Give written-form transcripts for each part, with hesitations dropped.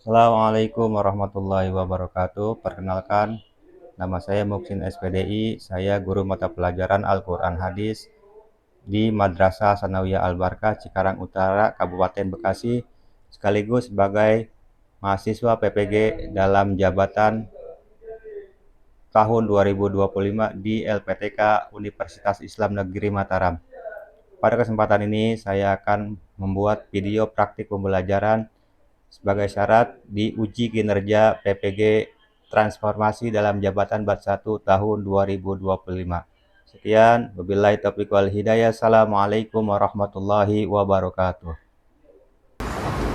Assalamualaikum warahmatullahi wabarakatuh. Perkenalkan, nama saya Muksin SPDI. Saya guru mata pelajaran Al-Quran Hadis di Madrasah Sanawiyah Al-Barkah, Cikarang Utara, Kabupaten Bekasi, sekaligus sebagai mahasiswa PPG dalam jabatan tahun 2025 di LPTK Universitas Islam Negeri Mataram. Pada kesempatan ini, saya akan membuat video praktik pembelajaran sebagai syarat diuji kinerja PPG transformasi dalam jabatan Bat 1 tahun 2025. Sekian, wabillahi taufiq wal hidayah. Assalamualaikum warahmatullahi wabarakatuh.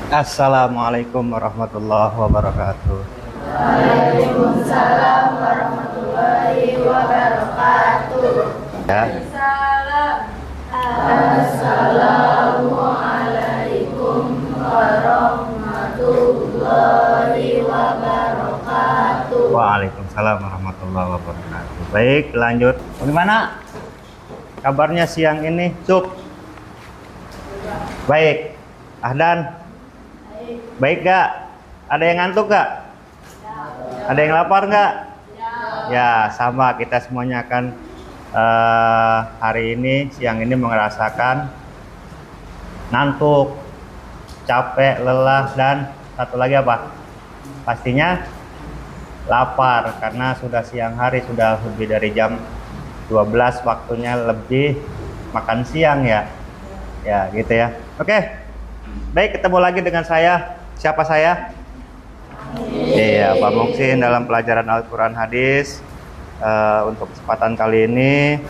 Assalamualaikum warahmatullahi wabarakatuh. Waalaikumsalam warahmatullahi wabarakatuh. Ya. Assalamualaikum warahmatullahi wabarakatuh. Waalaikumsalam warahmatullahi wabarakatuh. Baik, lanjut. Bagaimana kabarnya siang ini, Cuk? Baik. Ahdan? Baik gak? Ada yang ngantuk gak? Ada yang lapar nggak? Ya, sama, kita semuanya akan hari ini, siang ini merasakan ngantuk, capek, lelah, dan satu lagi apa? Pastinya lapar, karena sudah siang hari, sudah lebih dari jam 12, waktunya lebih makan siang ya. Ya, gitu ya. Oke, baik, ketemu lagi dengan saya. Siapa saya? Iya, Pak Muksin dalam pelajaran Al-Quran Hadis. Untuk kesempatan kali ini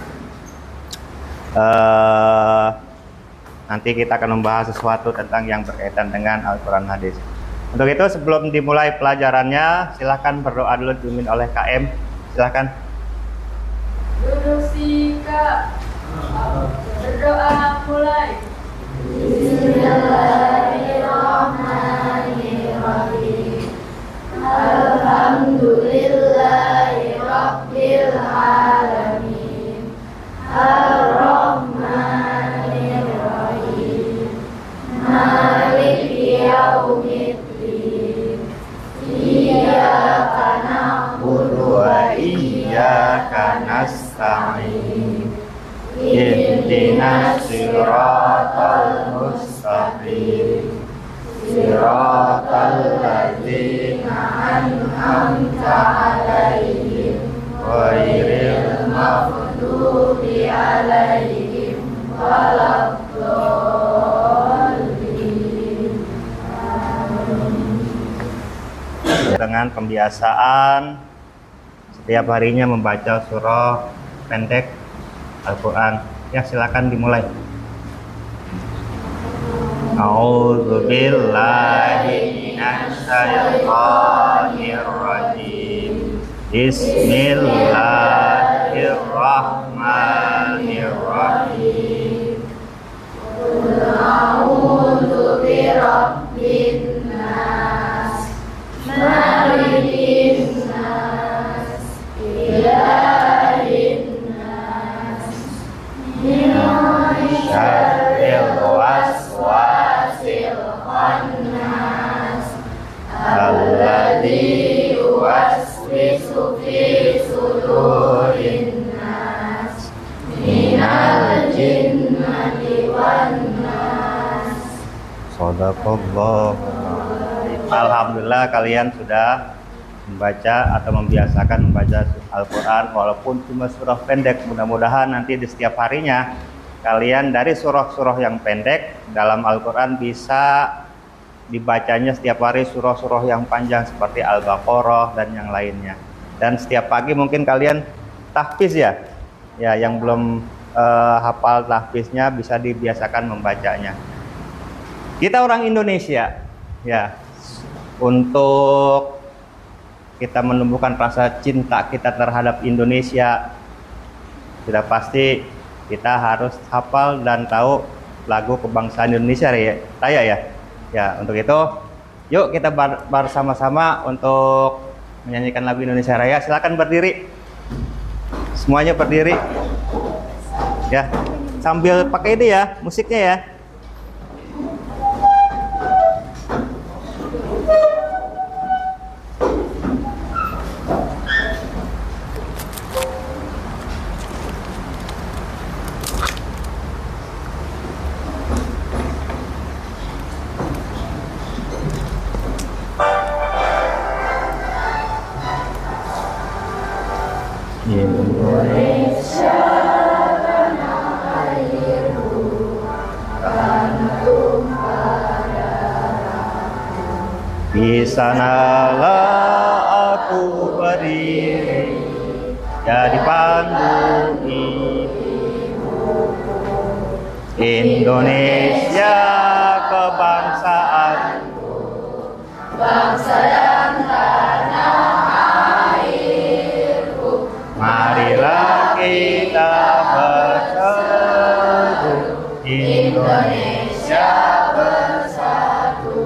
nanti kita akan membahas sesuatu tentang yang berkaitan dengan Al-Quran Hadis. Untuk itu, sebelum dimulai pelajarannya, silahkan berdoa dulu dipimpin oleh KM. Silahkan. Duduk Kak. Berdoa mulai. Bismillahirrahmanirrahim. Alhamdulillahi Rabbil Alamin. Ar-Rahmanir-Rahim. Maliki Yaumiddin. Iyyaka na'budu wa Iyyaka nasta'in. Ihdinas siratal mustaqim. Siratal ladzina an'amta 'alaihim ghairil maghdubi 'alaihim waladdallin. Dengan pembiasaan setiap harinya membaca surah pendek Al-Quran. Ya, silakan dimulai. A'udzu billahi minasy syaithanir rajim. Bismillahirrahmanirrahim. Qul a'udzu birabbin nas, malikin nas, ilahin nas, min Syarril waswasil khannas, alladzi yuwaswisu fi sudurin nas, minal jinnati wan nas. Shadaqallah. Alhamdulillah kalian sudah membaca atau membiasakan membaca Al-Quran walaupun cuma surah pendek. Mudah-mudahan nanti di setiap harinya kalian dari surah-surah yang pendek dalam Al-Quran bisa dibacanya setiap hari surah-surah yang panjang seperti Al-Baqarah dan yang lainnya. Dan setiap pagi mungkin kalian tahfiz ya. Ya, yang belum hafal tahfiznya bisa dibiasakan membacanya. Kita orang Indonesia, ya, untuk kita menumbuhkan rasa cinta kita terhadap Indonesia, sudah pasti kita harus hafal dan tahu lagu kebangsaan Indonesia ya, saya ya. Ya, untuk itu, yuk kita bersama-sama untuk menyanyikan lagu Indonesia Raya. Silakan berdiri, semuanya berdiri. Ya, sambil pakai ini ya, musiknya ya. Indonesia di sanalah aku berdiri jadi pandu hidupku. Indonesia kebangsaanku, bangsa dan tanah airku. marilah kita bersatu, Indonesia bersatu.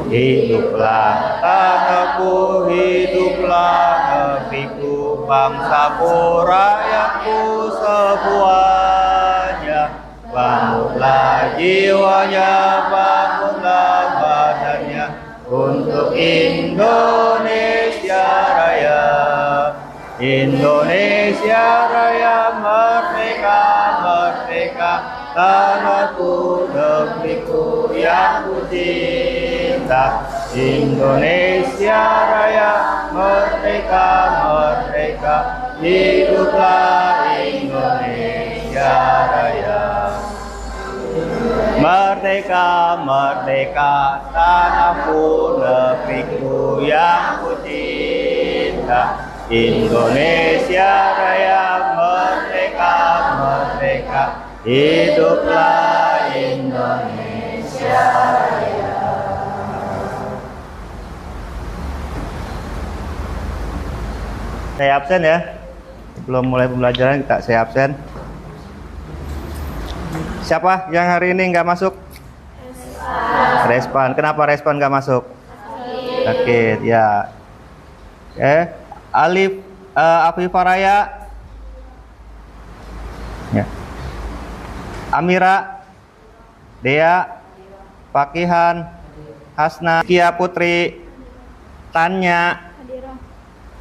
Hiduplah tanahku, hiduplah negeriku, bangsaku, rakyatku semuanya. Bangunlah jiwanya, bangunlah badannya untuk Indonesia Raya. Indonesia Raya merdeka, merdeka, tanahku, negeriku yang ku cinta. Indonesia Raya merdeka, merdeka, hiduplah Indonesia Raya. Merdeka, merdeka, tanahku, negeriku yang ku cinta. Indonesia Raya merdeka, merdeka, hiduplah Indonesia Raya. Saya absen ya. Belum mulai pembelajaran saya absen. Siapa yang hari ini nggak masuk? Respan. Kenapa Respan nggak masuk? Sakit ya. Alif, Afifah Raya, ya. Amira, Dea, Fakihan, Hasna, Kia Putri, Tanya.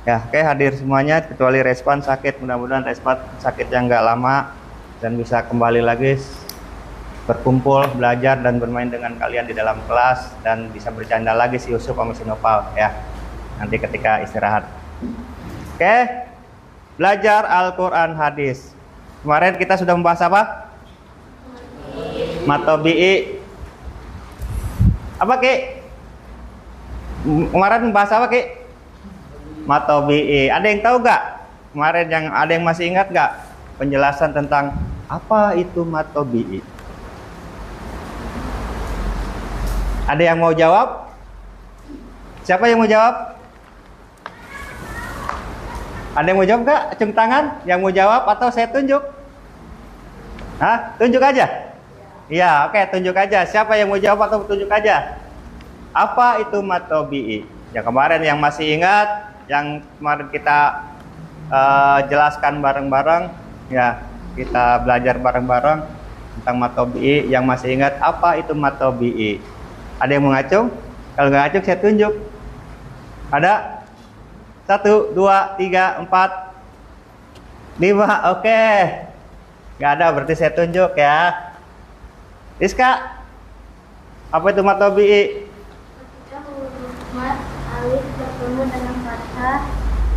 Ya, oke, hadir semuanya kecuali Respan sakit. Mudah-mudahan Respan sakit yang nggak lama dan bisa kembali lagi berkumpul, belajar dan bermain dengan kalian di dalam kelas dan bisa bercanda lagi si Yusuf sama si Nopal ya. Nanti ketika istirahat. Oke. Belajar Al-Qur'an hadis. Kemarin kita sudah membahas apa? Matobi'i. Apa, Ki? Kemarin membahas apa, Ki? Matobi'i. Ada yang tahu nggak? Kemarin yang ada yang masih ingat nggak penjelasan tentang apa itu matobi'i? Ada yang mau jawab? Siapa yang mau jawab? Ada yang mau jawab nggak? Acung tangan. Yang mau jawab atau saya tunjuk? Hah? Tunjuk aja? Iya, oke, tunjuk aja. Siapa yang mau jawab atau tunjuk aja? Apa itu matobi'i? Ya kemarin yang masih ingat, yang kemarin kita jelaskan bareng-bareng, ya kita belajar bareng-bareng tentang matobi'i. Yang masih ingat apa itu matobi'i? Ada yang mau ngacung? Kalau nggak ngacung saya tunjuk. Ada? 1, 2, 3, 4, 5. Oke. Nggak ada, berarti saya tunjuk ya. Rizka, apa itu matobi'i? Ketika huruf mat alif bertemu dengan fathah,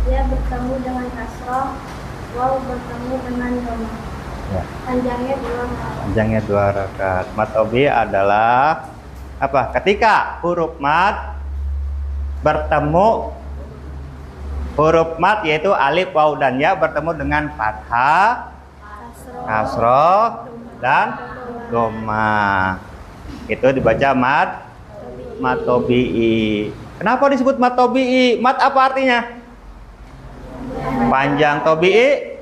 ya bertemu dengan kasroh, waw bertemu dengan dhamma. Ya. Panjangnya 2 rakaat. Panjangnya 2 rakaat. Matobi'i adalah apa? Ketika huruf mat bertemu huruf mat yaitu alif, waw dan ya bertemu dengan fathah, kasroh dan dhamma. Itu dibaca matobi'i. Kenapa disebut matobi'i? Mat apa artinya? Panjang. Tobi'i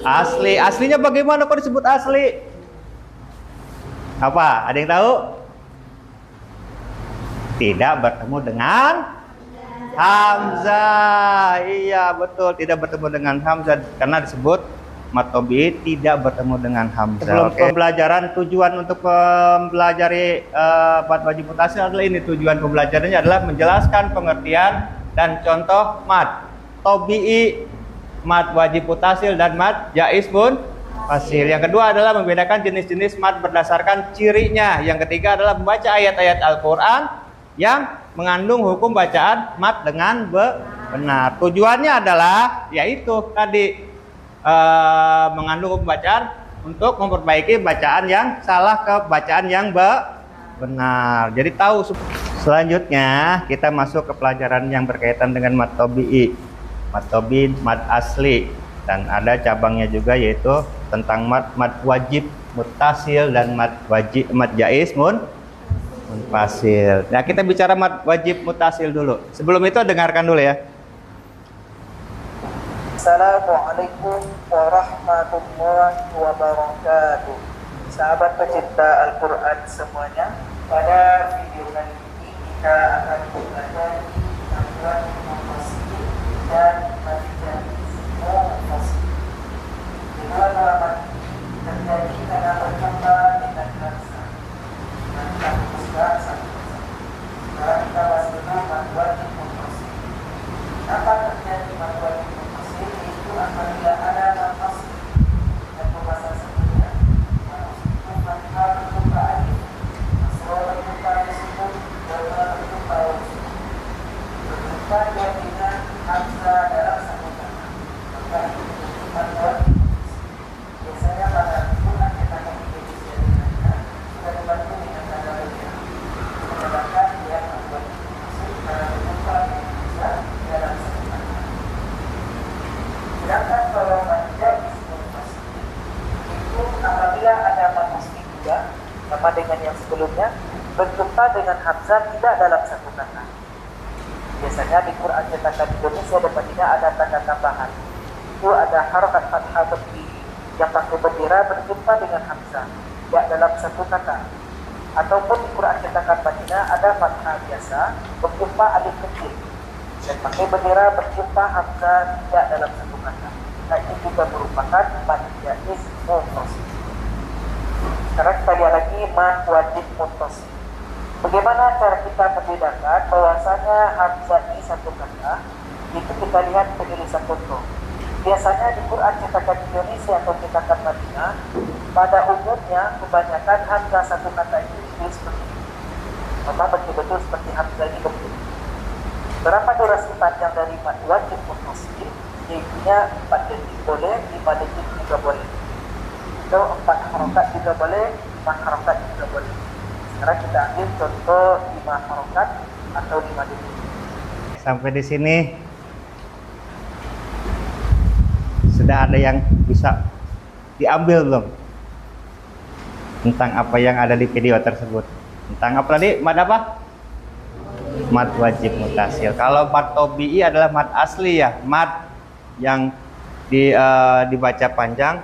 asli. Aslinya bagaimana kok disebut asli? Apa? Ada yang tahu? Tidak bertemu dengan hamzah. Iya betul, tidak bertemu dengan hamzah karena disebut matobi'i tidak bertemu dengan hamzah. Sebelum pembelajaran, tujuan untuk mempelajari mat wajib mutasil adalah ini. Tujuan pembelajarannya adalah menjelaskan pengertian dan contoh mat tobi'i, mat wajib mutasil dan mat jaiz munfasil. Yang kedua adalah membedakan jenis-jenis mat berdasarkan cirinya. Yang ketiga adalah membaca ayat-ayat Al-Qur'an yang mengandung hukum bacaan mat dengan benar. Tujuannya adalah yaitu tadi mengandung hukum bacaan untuk memperbaiki bacaan yang salah ke bacaan yang benar. Jadi tahu. Selanjutnya kita masuk ke pelajaran yang berkaitan dengan mat tabi'i, mat tabi, mat asli, dan ada cabangnya juga yaitu tentang mat wajib muttasil dan mat jaiz munfasil. Nah, kita bicara mat wajib muttasil dulu. Sebelum itu dengarkan dulu ya. Assalamualaikum warahmatullahi wabarakatuh. Sahabat pecinta Al-Quran semuanya, pada video kali ini kita akan belajar tentang mufassir dan mufassir. Kedua-dua mat terjadi karena berjumpa dengan bahasa dan teruskan satu. Sekarang kita bahas dulu mat wajib mufassir. Apa terjadi mat wajib mufassir? Itu apabila ada nafas dan bahasa sebelumnya itu fathah berjumpa alif, asrul berjumpa disebut, dhamma berjumpa usul, berjumpa dengan hamzah dalam satu kata, maka itu mat wajib. Biasanya pada Al-Quran kita akan Indonesia dengannya sudah dibantu dengan tanda baca, menyebabkan dia mat wajib mufassir karena berjumpa dengan hamzah dalam satu kata. Sedangkan kalau mat jaiz munfasil itu apabila ada mat asli juga sama dengan yang sebelumnya berjumpa dengan hamzah tidak dalam satu kata. Biasanya di Quran cetakan Indonesia dan tidak ada tanda tambahan. Itu ada harokat fathah berdiri yang pakai bendera berjumpa dengan hamzah tidak dalam satu kata. Ataupun di Quran cetakan Madinah ada fathah biasa berjumpa alif kecil dan pakai bendera berjumpa hamzah tidak dalam satu kata. Nah, ini juga merupakan mat jaiz munfasil. Sekarang kita lihat lagi mat wajib munfasil. Bagaimana cara kita membedakan bahwasanya hamzah di satu kata? Itu kita lihat penjelasan contoh. Biasanya di Quran cetakan Indonesia atau cetakan Madinah, pada umumnya kebanyakan hamzah satu kata itu ditulis seperti ini. Maka betul-betul seperti hamzah ini betul. Berapa durasi panjang dari mat wajib munfasil? Yaitunya 4 detik boleh, 5 detik juga boleh. Atau 4 harokat juga boleh, 5 harokat juga boleh. Sekarang kita ambil contoh 5 harokat atau 5 detik. Sampai di sini sudah ada yang bisa diambil belum? Tentang apa yang ada di video tersebut. Tentang apa tadi? Mat apa? Mat wajib muttasil. Kalau mat tabi'i adalah mat asli ya, mat yang dibaca panjang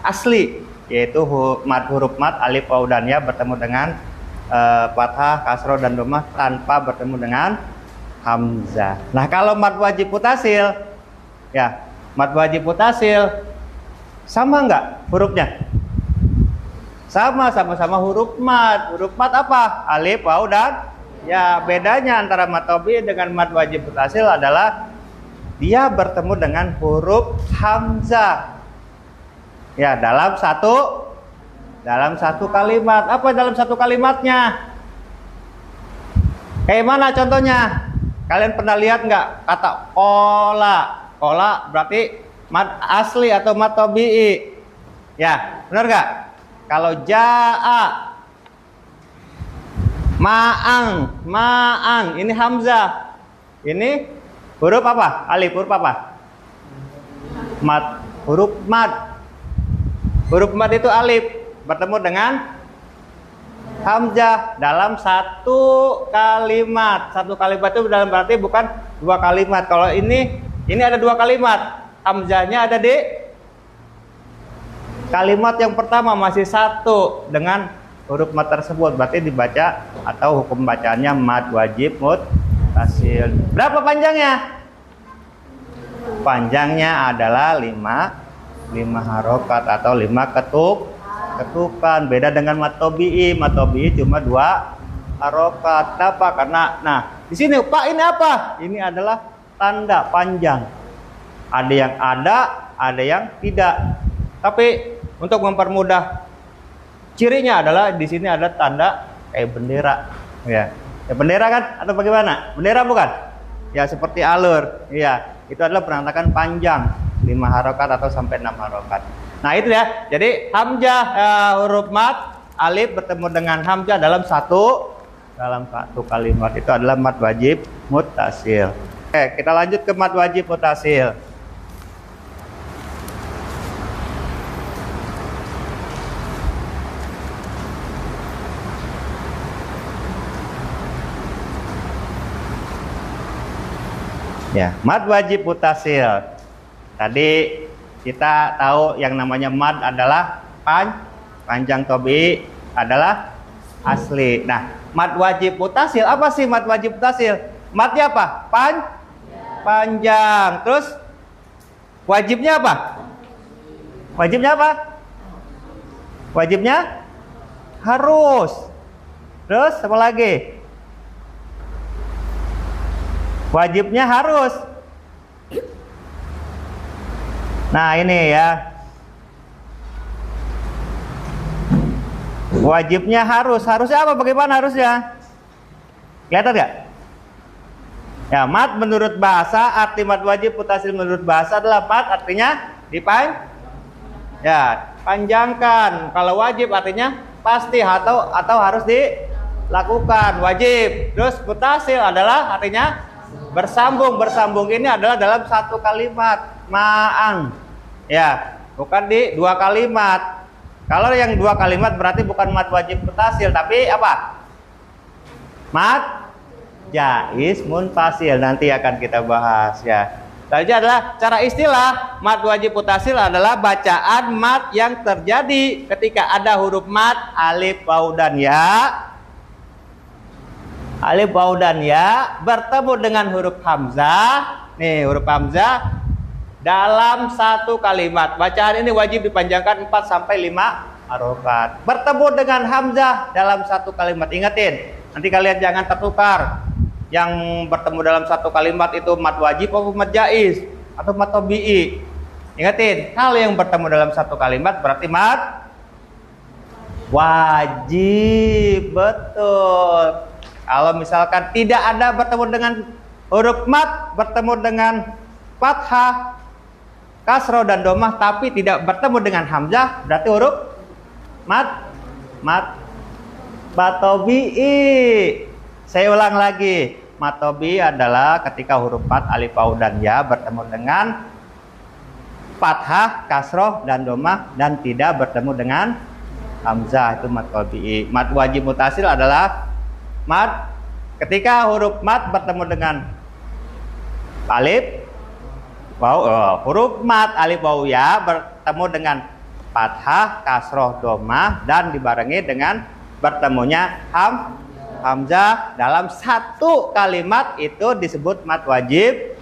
asli, yaitu huruf mat alif waw dan ya bertemu dengan fathah, kasroh dan dhammah tanpa bertemu dengan hamzah. Nah, kalau mat wajib muttasil ya, mat wajib muttasil sama enggak hurufnya? Sama-sama huruf mat. Huruf mat apa? Alif, waw dan ya. Bedanya antara mat tabi'i dengan mat wajib muttasil adalah dia bertemu dengan huruf hamzah. Ya, dalam satu kalimat. Apa dalam satu kalimatnya? Kayak mana contohnya? Kalian pernah lihat nggak kata kola? Kola berarti mat asli atau mat tabi'i. Ya, benar nggak? Kalau jaa, maang, ini hamzah. Ini huruf apa? Alif, huruf apa? Mat, huruf mat. Huruf mat itu alif bertemu dengan hamzah dalam satu kalimat. Satu kalimat itu dalam berarti bukan dua kalimat. Kalau ini ada dua kalimat. Hamzahnya ada di kalimat yang pertama, masih satu dengan huruf mat tersebut. Berarti dibaca atau hukum bacaannya mat wajib muttasil. Berapa panjangnya? Panjangnya adalah 5 harokat atau 5 ketukan. Beda dengan mat tabi'i. Mat tabi'i cuma 2 harokat. Kenapa? Karena di sini Pak, ini apa? Ini adalah tanda panjang. Ada yang ada yang tidak. Tapi untuk mempermudah, cirinya adalah di sini ada tanda kayak bendera, ya. Ya, bendera kan atau bagaimana? Bendera bukan? Ya, seperti alur. Iya, itu adalah berantakan panjang 5 harokat atau sampai 6 harokat. Nah, itu ya. Jadi hamzah huruf mad alif bertemu dengan hamzah dalam satu kalimat itu adalah mad wajib muttasil. Oke, kita lanjut ke mad wajib muttasil. Ya, mad wajib muttasil. Tadi kita tahu yang namanya mad adalah panjang tobi adalah asli. Nah, mad wajib muttasil apa sih mad wajib muttasil? Madnya apa? Panjang. Terus wajibnya apa? Wajibnya apa? Wajibnya harus. Terus apa lagi? Wajibnya harus. Nah, ini ya. Wajibnya harus. Harusnya apa? Bagaimana harusnya? Kelihatan nggak? Ya, mad menurut bahasa, arti mad wajib muttasil menurut bahasa adalah mad artinya panjangkan. Kalau wajib artinya pasti atau harus dilakukan, wajib. Terus muttasil adalah artinya bersambung. Bersambung ini adalah dalam satu kalimat, ma'an. Ya, bukan di 2 kalimat. Kalau yang 2 kalimat berarti bukan mad wajib muttasil, tapi apa? Mad jaiz munfasil. Nanti akan kita bahas ya. Selanjutnya adalah cara istilah. Mad wajib muttasil adalah bacaan mad yang terjadi ketika ada huruf mad alif, waw, dan ya. Alif, waw, dan ya bertemu dengan huruf hamzah. Nih, huruf hamzah dalam satu kalimat. Bacaan ini wajib dipanjangkan 4 sampai 5 harokat. Bertemu dengan hamzah dalam satu kalimat. Ingatin, nanti kalian jangan tertukar. Yang bertemu dalam satu kalimat itu mad wajib atau mad jaiz atau mad tabi'i. Ingatin, kalau yang bertemu dalam satu kalimat berarti mad wajib. Betul. Kalau misalkan tidak ada bertemu dengan huruf mad, bertemu dengan fathah, kasroh, dan domah, tapi tidak bertemu dengan hamzah, berarti huruf mad tabi'i. Saya ulang lagi, mad tabi'i adalah ketika huruf mad alif, waw, dan ya bertemu dengan fathah, kasroh, dan domah, dan tidak bertemu dengan hamzah, itu mad tabi'i. Mad wajib muttasil adalah mad ketika huruf mad bertemu dengan alif, waw, huruf mad alif, waw, ya bertemu dengan fathah, kasroh, domah, dan dibarengi dengan bertemunya hamzah dalam satu kalimat, itu disebut mad wajib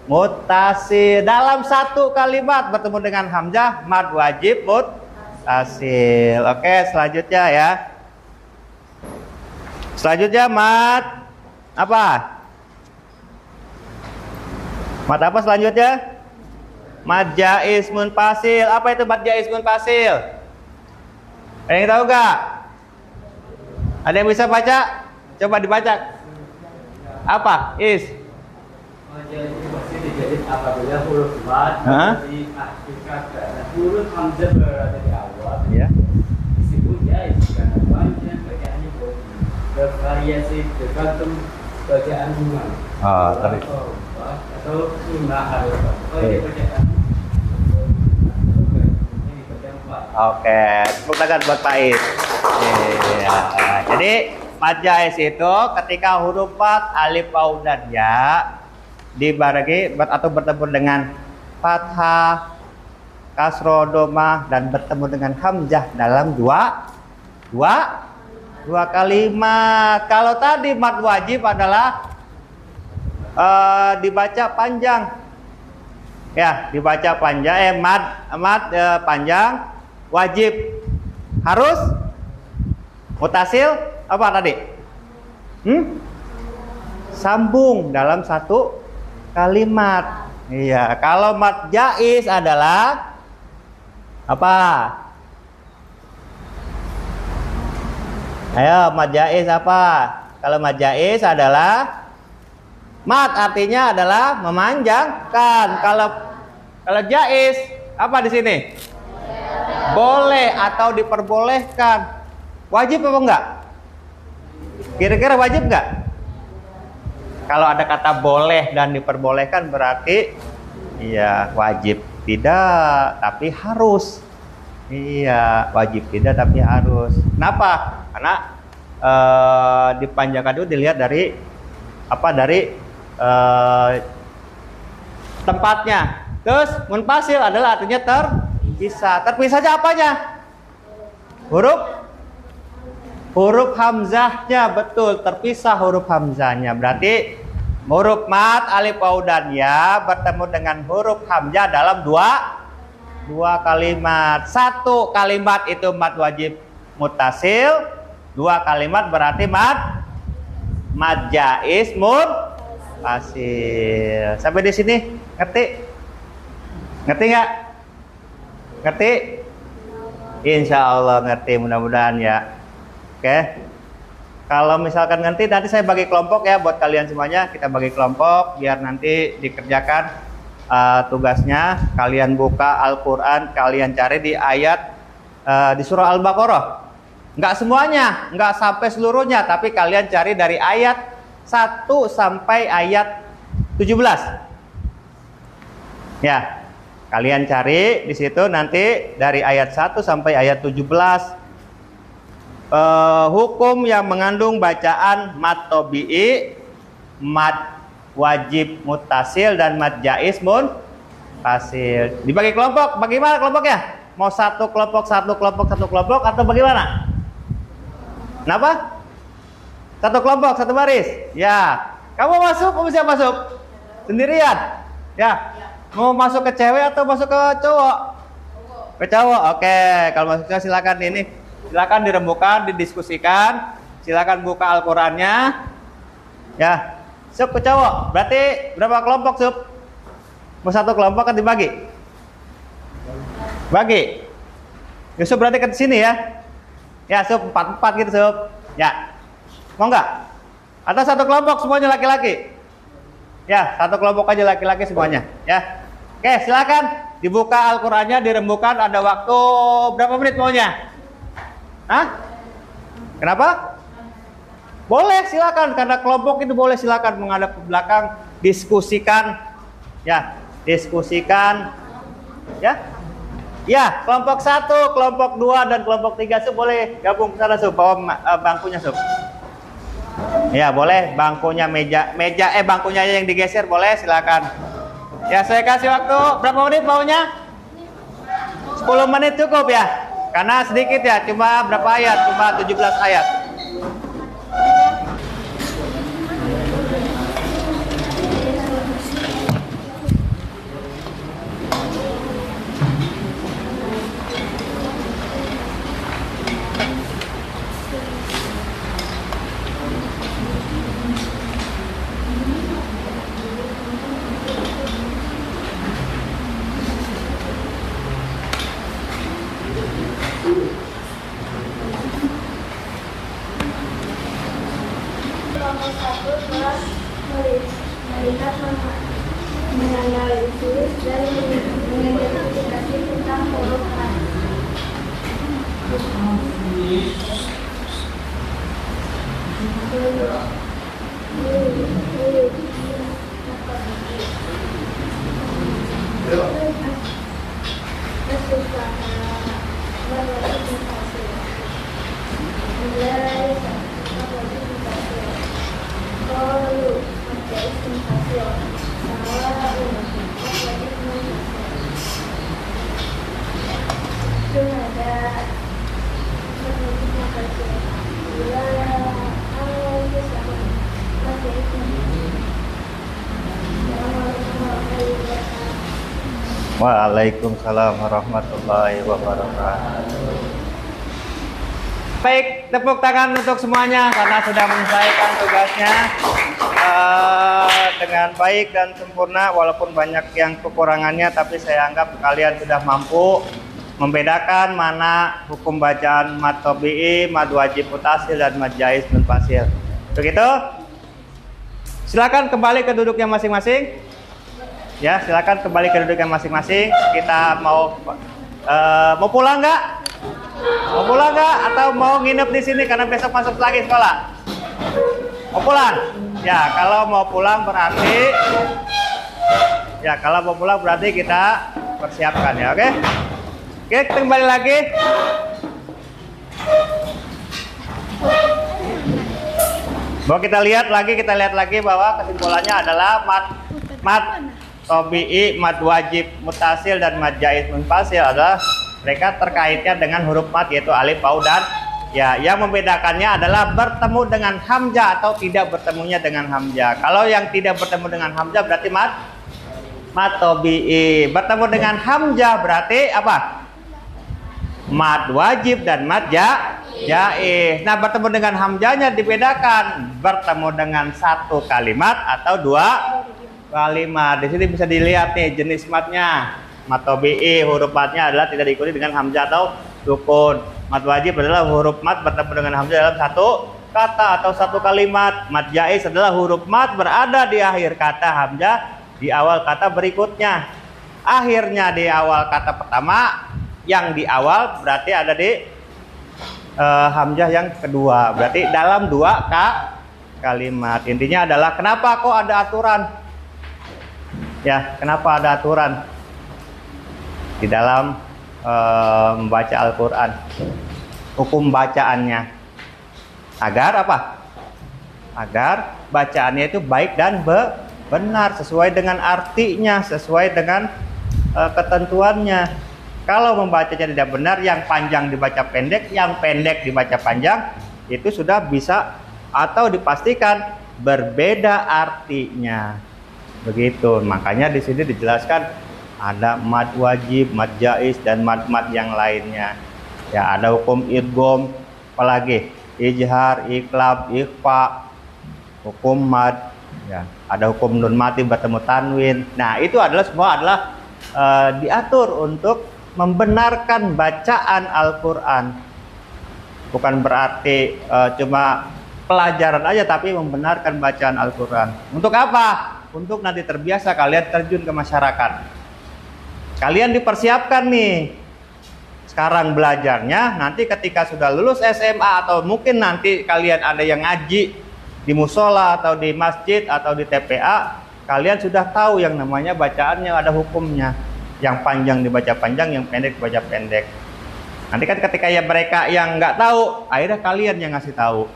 muttasil. Dalam satu kalimat bertemu dengan hamzah, mad wajib muttasil. Oke, selanjutnya ya. Selanjutnya mad apa? Mad apa selanjutnya? Mad jaiz munfasil. Apa itu mad jaiz munfasil? Ada yang tahu nggak? Ada yang bisa baca? Coba dibaca. Apa? Is? Mad jaiz munfasil jadi apabila huruf mad diakhirkan dengan huruf hamzah berada di awal. Ya. Disebut jaiz karena panjang bacaannya bervariasi tergantung bacaan bunga. Atau 5 harokat. Oke, tepuk tangan buat Pak Is. Ya. Jadi mad jaiz itu ketika huruf mad alif, waw, dan ya dibarengi atau bertemu dengan fathah, kasroh, domah, dan bertemu dengan hamzah dalam dua kalimat. Kalau tadi mad wajib adalah dibaca panjang, ya, dibaca panjang. Mad panjang, wajib, harus, muttasil apa tadi? Sambung dalam satu kalimat. Iya. Kalau mad jaiz adalah apa? Ayo, mad jaiz apa? Kalau mad jaiz adalah mad artinya adalah memanjangkan. Kalau jaiz apa di sini? Boleh atau diperbolehkan. Wajib apa enggak? Kira-kira wajib enggak? Kalau ada kata boleh dan diperbolehkan berarti iya wajib tidak tapi harus. Iya, wajib tidak tapi harus. Kenapa? Karena dipanjangkan itu dilihat dari apa? Dari tempatnya. Terus munfasil adalah artinya terpisah. Terpisahnya apanya? Huruf hamzahnya, betul, terpisah huruf hamzahnya. Berarti huruf mad alif waw dan ya bertemu dengan huruf hamzah dalam dua kalimat. Satu kalimat itu mad wajib muttasil, dua kalimat berarti mad jaiz munfasil. Sampai di sini ngerti? Ngerti nggak? Ngerti? Insya Allah ngerti, mudah-mudahan ya. Oke, kalau misalkan nanti saya bagi kelompok ya buat kalian semuanya, kita bagi kelompok biar nanti dikerjakan tugasnya. Kalian buka Al-Quran, kalian cari di ayat di surah Al-Baqarah. Nggak semuanya, nggak sampai seluruhnya, tapi kalian cari dari ayat 1 sampai ayat 17. Ya, kalian cari di situ nanti dari ayat 1 sampai ayat 17. Hukum yang mengandung bacaan mad tabi'i, mad wajib muttasil dan mad jaiz munfasil. Dibagi kelompok, bagaimana kelompoknya? Mau satu kelompok atau bagaimana? Kenapa? Satu kelompok, satu baris. Ya. Kamu masuk, kamu siapa masuk? Sendirian. Ya. Mau masuk ke cewek atau masuk ke cowok? Ke cowok. Oke, kalau masuknya silakan ini. Silakan dirembukan, didiskusikan. Silakan buka Al-Qur'annya. Ya. Sup ke cowok. Berarti berapa kelompok, Sup? Mau satu kelompok kan dibagi? Bagi. Yusuf berarti ke sini ya. Ya, Sup 4-4 gitu, Sup. Ya. Mau enggak? Atau satu kelompok semuanya laki-laki? Ya, satu kelompok aja laki-laki semuanya, ya. Oke, silakan dibuka Al-Qur'annya, dirembukan. Ada waktu berapa menit maunya? Hah? Kenapa? Boleh, silakan, karena kelompok itu boleh, silakan menghadap ke belakang, diskusikan. Ya, diskusikan. Ya. Ya, kelompok 1, kelompok 2 dan kelompok 3 Sup boleh gabung ke sana, Sup. Bawa bangkunya, Sup. Ya, boleh, bangkunya bangkunya yang digeser boleh, silakan. Ya, saya kasih waktu berapa menit maunya? 10 menit cukup ya. Karena sedikit ya, cuma berapa ayat? Cuma 17 ayat. Kelompok 1 telah melihat menganalisis dan mengidentifikasi tentang huruf A. Waalaikumsalam warahmatullahi wabarakatuh. Baik, tepuk tangan untuk semuanya karena sudah menyelesaikan tugasnya dengan baik dan sempurna. Walaupun banyak yang kekurangannya, tapi saya anggap kalian sudah mampu membedakan mana hukum bacaan mad tabi'i, mad wajib muttasil dan mad jaiz munfasil. Begitu? Silakan kembali ke duduknya masing-masing. Ya, silakan kembali ke duduknya masing-masing. Kita mau pulang nggak? Mau pulang nggak? Atau mau nginep di sini karena besok masuk lagi sekolah? Mau pulang? Ya, kalau mau pulang berarti kita persiapkan ya, oke? Oke, kita kembali lagi. Bahwa kita lihat lagi bahwa kesimpulannya adalah mat tobi'i, mad wajib mutasil dan mad jaiz munfasil adalah mereka terkaitnya dengan huruf mat, yaitu alif, waw, dan ya. Yang membedakannya adalah bertemu dengan hamzah atau tidak bertemunya dengan hamzah. Kalau yang tidak bertemu dengan hamzah berarti mat tobi'i. Bertemu dengan hamzah berarti apa? Mad wajib dan mad jaiz. Nah, bertemu dengan hamzahnya dibedakan bertemu dengan satu kalimat atau dua kalimat. Di sini bisa dilihat nih jenis matnya. Mad tobi'i, huruf matnya adalah tidak diikuti dengan hamzah atau sukun. Mad wajib adalah huruf mat bertemu dengan hamzah dalam satu kata atau satu kalimat. Mad jaiz adalah huruf mat berada di akhir kata, hamzah di awal kata berikutnya. Akhirnya di awal kata pertama, yang di awal berarti ada di hamzah yang kedua. Berarti dalam dua kalimat. Intinya adalah kenapa kok ada aturan? Ya, kenapa ada aturan di dalam membaca Al-Quran? Hukum bacaannya agar apa? Agar bacaannya itu baik dan benar, sesuai dengan artinya, sesuai dengan ketentuannya. Kalau membacanya tidak benar, yang panjang dibaca pendek, yang pendek dibaca panjang, itu sudah bisa atau dipastikan berbeda artinya. Begitu. Makanya di sini dijelaskan ada mad wajib, mad jaiz, dan mad yang lainnya. Ya, ada hukum idgham, apalagi ijhar, iqlab, ikhfa, hukum mad. Ya, ada hukum nun mati bertemu tanwin. Nah, itu adalah semua adalah diatur untuk membenarkan bacaan Al-Quran. Bukan berarti cuma pelajaran aja, tapi membenarkan bacaan Al-Quran. Untuk apa? Untuk nanti terbiasa kalian terjun ke masyarakat. Kalian dipersiapkan nih sekarang belajarnya, nanti ketika sudah lulus SMA atau mungkin nanti kalian ada yang ngaji di musola atau di masjid atau di TPA, kalian sudah tahu yang namanya bacaannya ada hukumnya. Yang panjang dibaca panjang, yang pendek dibaca pendek. Nanti kan ketika ya mereka yang nggak tahu, akhirnya kalian yang ngasih tahu.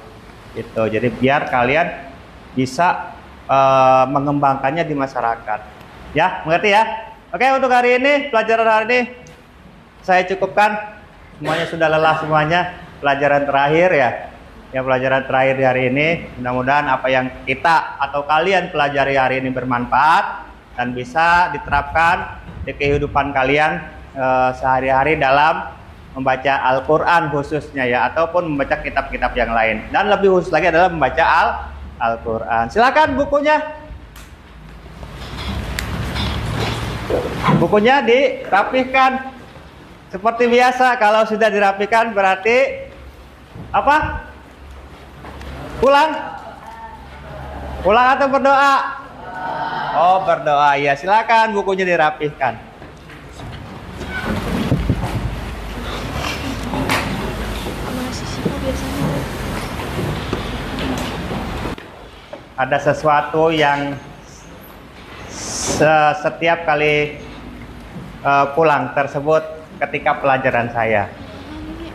Gitu. Jadi biar kalian bisa mengembangkannya di masyarakat. Ya, mengerti ya? Oke, untuk hari ini, pelajaran hari ini saya cukupkan. Semuanya sudah lelah semuanya. Pelajaran terakhir ya. Ya, pelajaran terakhir di hari ini. Mudah-mudahan apa yang kita atau kalian pelajari hari ini bermanfaat dan bisa diterapkan di kehidupan kalian sehari-hari dalam membaca Al-Quran khususnya ya, ataupun membaca kitab-kitab yang lain. Dan lebih khusus lagi adalah membaca Al-Quran. Silakan bukunya. Bukunya dirapihkan seperti biasa. Kalau sudah dirapihkan berarti apa? Pulang? Pulang atau berdoa? Oh, berdoa. Ya, silakan bukunya dirapihkan. Ada sesuatu yang setiap kali pulang tersebut ketika pelajaran saya.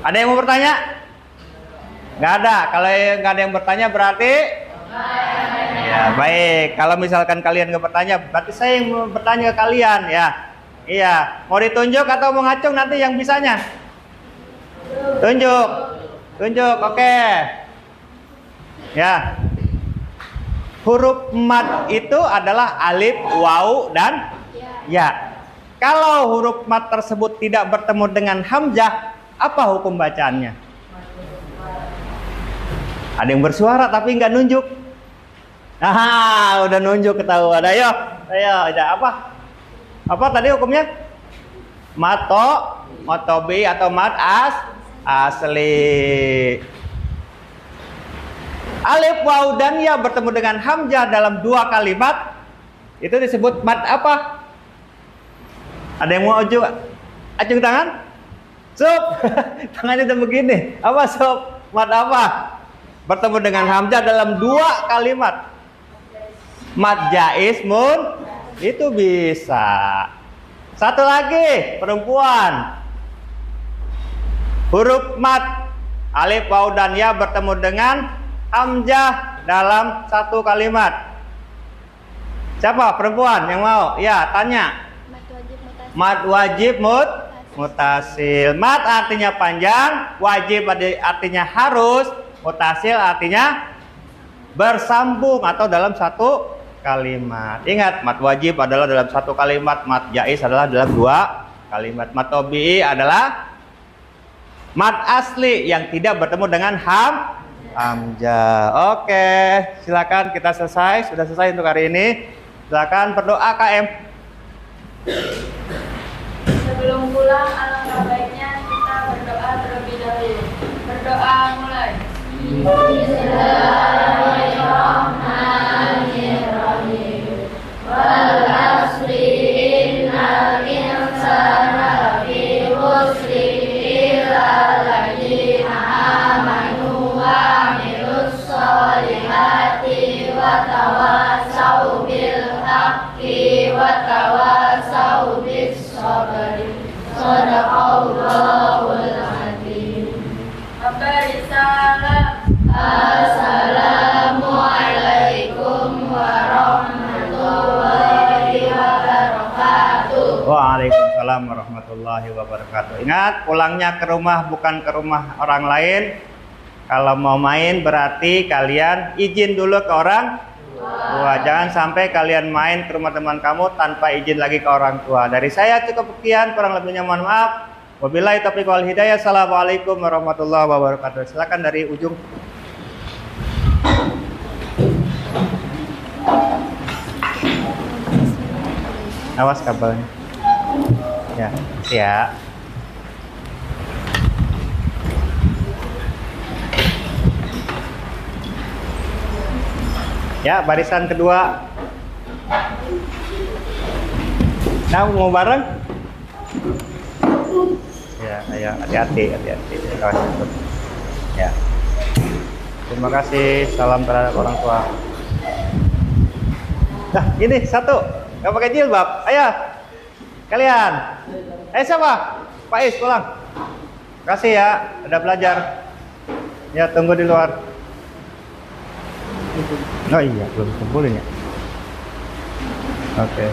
Ada yang mau bertanya? Nggak ada. Kalau nggak ada yang bertanya berarti ya baik. Kalau misalkan kalian nggak bertanya, berarti saya yang mau bertanya ke kalian ya. Iya. Mau ditunjuk atau mau ngacung nanti yang bisanya? Tunjuk. Tunjuk. Oke. Ya. Huruf mad itu adalah alif, waw, dan ya. Kalau huruf mad tersebut tidak bertemu dengan hamzah, apa hukum bacaannya? Ada yang bersuara tapi nggak nunjuk. Nah, udah nunjuk ketahuan. Ayo, ada apa? Apa tadi hukumnya? Matobi atau mad asli. Alif, waw, dan ya bertemu dengan hamzah dalam dua kalimat, itu disebut mad apa? Ada yang mau acung tangan? Sup. Tangannya udah begini. Apa sup? Mad apa? Bertemu dengan hamzah dalam dua kalimat. Mad jaiz mun itu bisa. Satu lagi, perempuan. Huruf mad alif, waw, dan ya bertemu dengan hamzah dalam satu kalimat. Siapa perempuan yang mau? Ya, tanya. Mad wajib mutasil. Mad artinya panjang, wajib artinya harus, mutasil artinya bersambung atau dalam satu kalimat. Ingat, mad wajib adalah dalam satu kalimat, mad jaiz adalah dalam dua kalimat. Mad tabi'i adalah mad asli yang tidak bertemu dengan hamzah. Oke, silakan kita selesai. Sudah selesai untuk hari ini. Silakan berdoa KM. Sebelum pulang, alangkah baiknya kita berdoa terlebih dahulu. Berdoa mulai. Bismillahirrahmanirrahim. Wal asri innal insana lafi khusri illa alladziina aamanu wa 'amilus sholihati wa tawassaw bil haqqi wa tawassaw bis sabri. Shadaqallahul azim. Assalamualaikum warahmatullahi wabarakatuh. Waalaikumsalam warahmatullahi wabarakatuh. Ingat, pulangnya ke rumah bukan ke rumah orang lain. Kalau mau main berarti kalian izin dulu ke orang tua. Jangan sampai kalian main ke rumah teman kamu tanpa izin lagi ke orang tua. Dari saya cukup sekian, kurang lebihnya mohon maaf. Wabillahi taufiq wal hidayah. Assalamualaikum warahmatullahi wabarakatuh. Silakan dari ujung. Awas kabelnya. Ya, ya. Ya, barisan kedua. Nah, mau bareng? Ya, ayo hati-hati. Ya. Terima kasih. Salam terhadap orang tua. Nah, ini satu. Gak pakai jilbab. Ayo. Kalian. Siapa? Pak Is pulang. Kasih ya, udah belajar. Ya, tunggu di luar. Oh iya, belum kumpulin ya. Oke.